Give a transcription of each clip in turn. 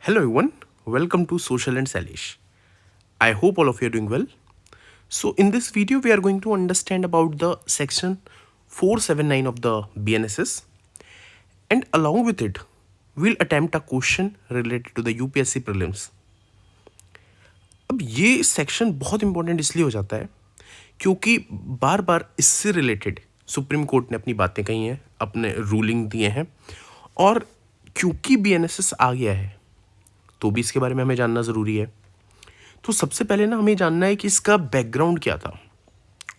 Hello everyone, welcome to Social and Salish. I hope all of you are doing well. So in this video we are going to understand about the section 479 of the BNSS, and along with it we'll attempt a question related to the UPSC prelims. अब ये section बहुत important इसलिए हो जाता है क्योंकि बार बार इससे related supreme court ने अपनी बातें कही हैं, अपने रूलिंग दिए हैं, और क्योंकि BNSS आ गया है तो भी इसके बारे में हमें जानना ज़रूरी है। तो सबसे पहले ना हमें जानना है कि इसका बैकग्राउंड क्या था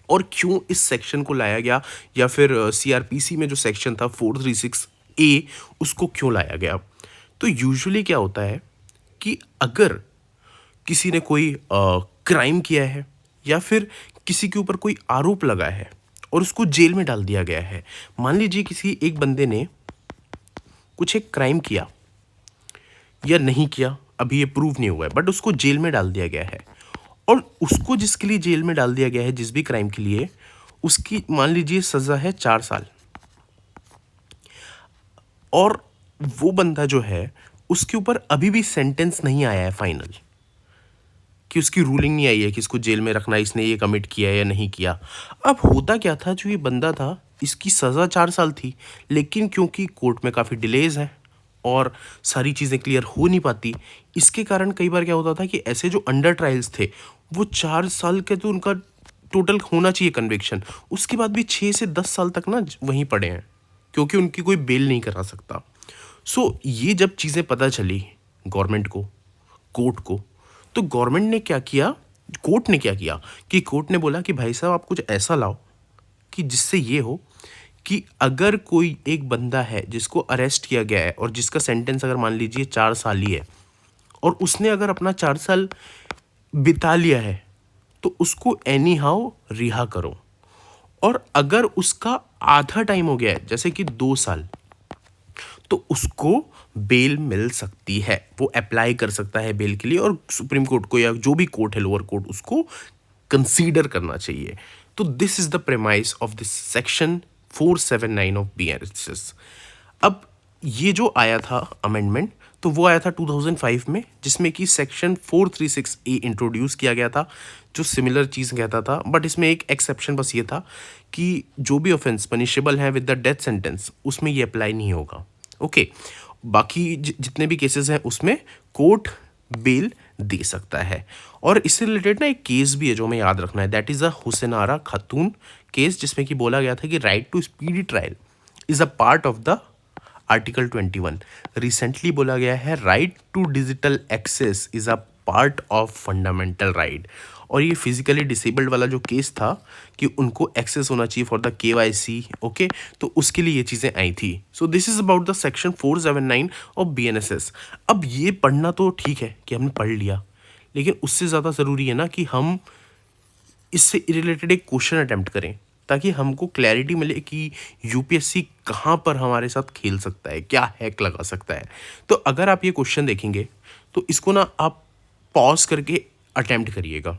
और क्यों इस सेक्शन को लाया गया, या फिर CRPC में जो सेक्शन था 436A उसको क्यों लाया गया। तो यूजुअली क्या होता है कि अगर किसी ने कोई क्राइम किया है या फिर किसी के ऊपर कोई आरोप लगा है और उसको जेल में डाल दिया गया है, मान लीजिए किसी एक बंदे ने कुछ एक क्राइम किया या नहीं किया, अभी ये प्रूव नहीं हुआ है, बट उसको जेल में डाल दिया गया है, और उसको जिसके लिए जेल में डाल दिया गया है, जिस भी क्राइम के लिए, उसकी मान लीजिए सज़ा है 4 साल, और वो बंदा जो है उसके ऊपर अभी भी सेंटेंस नहीं आया है फाइनल, कि उसकी रूलिंग नहीं आई है कि इसको जेल में रखना, इसने ये कमिट किया या नहीं किया। अब होता क्या था, जो ये बंदा था इसकी सज़ा 4 साल थी, लेकिन क्योंकि कोर्ट में काफ़ी डिलेज हैं और सारी चीज़ें क्लियर हो नहीं पाती, इसके कारण कई बार क्या होता था कि ऐसे जो अंडर ट्रायल्स थे वो 4 साल के तो उनका टोटल होना चाहिए कन्विक्शन, उसके बाद भी 6 से 10 साल तक ना वहीं पड़े हैं क्योंकि उनकी कोई बेल नहीं करा सकता। सो ये जब चीज़ें पता चली गवर्नमेंट को, कोर्ट को, तो गवर्नमेंट ने क्या किया, कोर्ट ने क्या किया कि कोर्ट ने बोला कि भाई साहब आप कुछ ऐसा लाओ कि जिससे ये हो कि अगर कोई एक बंदा है जिसको अरेस्ट किया गया है और जिसका सेंटेंस अगर मान लीजिए 4 साल ही है, और उसने अगर अपना 4 साल बिता लिया है, तो उसको एनी हाउ रिहा करो, और अगर उसका आधा टाइम हो गया है जैसे कि 2 साल, तो उसको बेल मिल सकती है, वो अप्लाई कर सकता है बेल के लिए, और सुप्रीम कोर्ट को या जो भी कोर्ट है लोअर कोर्ट उसको कंसीडर करना चाहिए। तो this is the premise of this section 479 of BNSS। अब ये जो आया था अमेंडमेंट, तो वो आया था 2005 में, जिसमें कि सेक्शन 436A इंट्रोड्यूस किया गया था जो सिमिलर चीज़ कहता था, बट इसमें एक एक्सेप्शन बस ये था कि जो भी ऑफेंस पनिशेबल है विद द डेथ सेंटेंस उसमें ये अप्लाई नहीं होगा। ओके, बाकी जितने भी केसेस हैं उसमें कोर्ट बेल दे सकता है। और इससे रिलेटेड ना एक केस भी है जो हमें याद रखना है, that is a Hussainara Khatoon case, जिसमें कि बोला गया था कि right to speedy trial is a part of the article 21। Recently बोला गया है right to digital access is a part of fundamental right, और ये फिजिकली डिसेबल्ड वाला जो केस था कि उनको एक्सेस होना चाहिए फॉर द KYC, ओके, तो उसके लिए ये चीज़ें आई थी। So this is about the section 479 of BNSS। अब ये पढ़ना तो ठीक है कि हमने पढ़ लिया, लेकिन उससे ज़्यादा ज़रूरी है ना कि हम इससे रिलेटेड एक क्वेश्चन अटेम्प्ट करें, ताकि हमको क्लैरिटी मिले कि UPSC कहाँ पर हमारे साथ खेल सकता है, क्या हैक लगा सकता है। तो अगर आप ये क्वेश्चन देखेंगे तो इसको ना आप पॉज करके अटेम्प्ट करिएगा,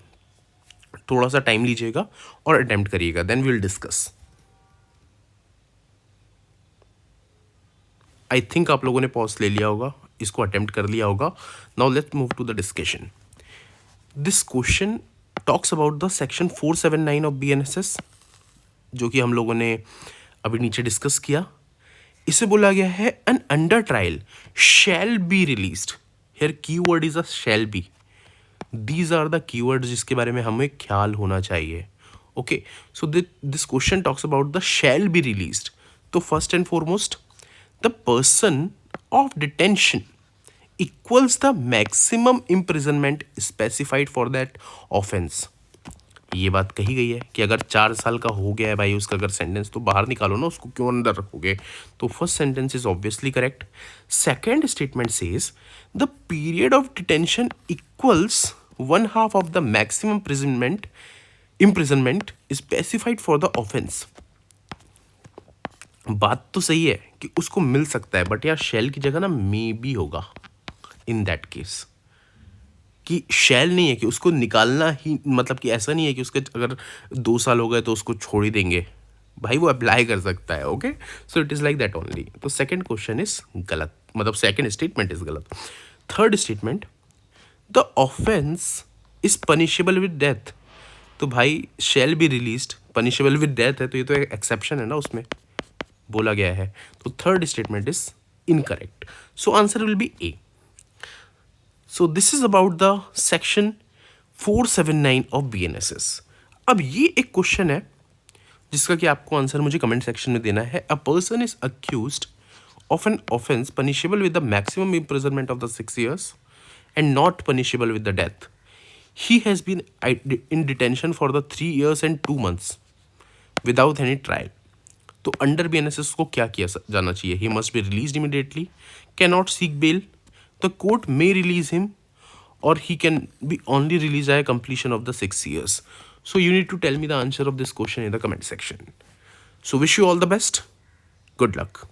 थोड़ा सा टाइम लीजिएगा और अटेम्प्ट करिएगा, then we will discuss. I think आप लोगों ने पॉज ले लिया होगा, इसको अटेम्प्ट कर लिया होगा। Now let's move to the discussion. This question talks about the section 479 of BNSS, जो कि हम लोगों ने अभी नीचे डिस्कस किया। इसे बोला गया है an under trial shall be released, here keyword is a shall be. These are the keywords जिसके बारे में हमें ख्याल होना चाहिए। Okay, so this question talks about the shall be released. तो first and foremost, the person of detention equals the maximum imprisonment specified for that offence. ये बात कही गई है कि अगर 4 साल का हो गया है भाई उसका अगर सेंटेंस, तो बाहर निकालो ना, उसको क्यों अंदर रखोगे। तो first sentence is obviously correct. Second statement says the period of detention equals 1/2 of the maximum imprisonment specified for the offence. बात तो सही है कि उसको मिल सकता है, बट यार शेल की जगह ना मे बी होगा इन दैट केस, कि शैल नहीं है कि उसको निकालना ही, मतलब कि ऐसा नहीं है कि उसके अगर 2 साल हो गए तो उसको छोड़ ही देंगे, भाई वो अप्लाई कर सकता है। Okay, so it is like that only. तो सेकंड क्वेश्चन इज गलत, मतलब सेकंड स्टेटमेंट इज गलत। Third statement, the offence is punishable with death. तो भाई शैल be released punishable with death है, तो ये तो एक एक्सेप्शन है ना, उसमें बोला गया है। तो third statement is incorrect, so answer will be A. So this is about the section 479 of BNSS। अब ये एक क्वेश्चन है जिसका कि आपको आंसर मुझे कमेंट सेक्शन में देना है। A person is accused of an offence punishable with the maximum imprisonment of the 6 years and not punishable with the death. He has been in detention for the 3 years and 2 months without any trial. तो under BNSS को क्या किया जाना चाहिए? He must be released immediately, cannot seek bail, the court may release him, or he can be only released at completion of the 6 years. So you need to tell me the answer of this question in the comment section. So wish you all the best. Good luck.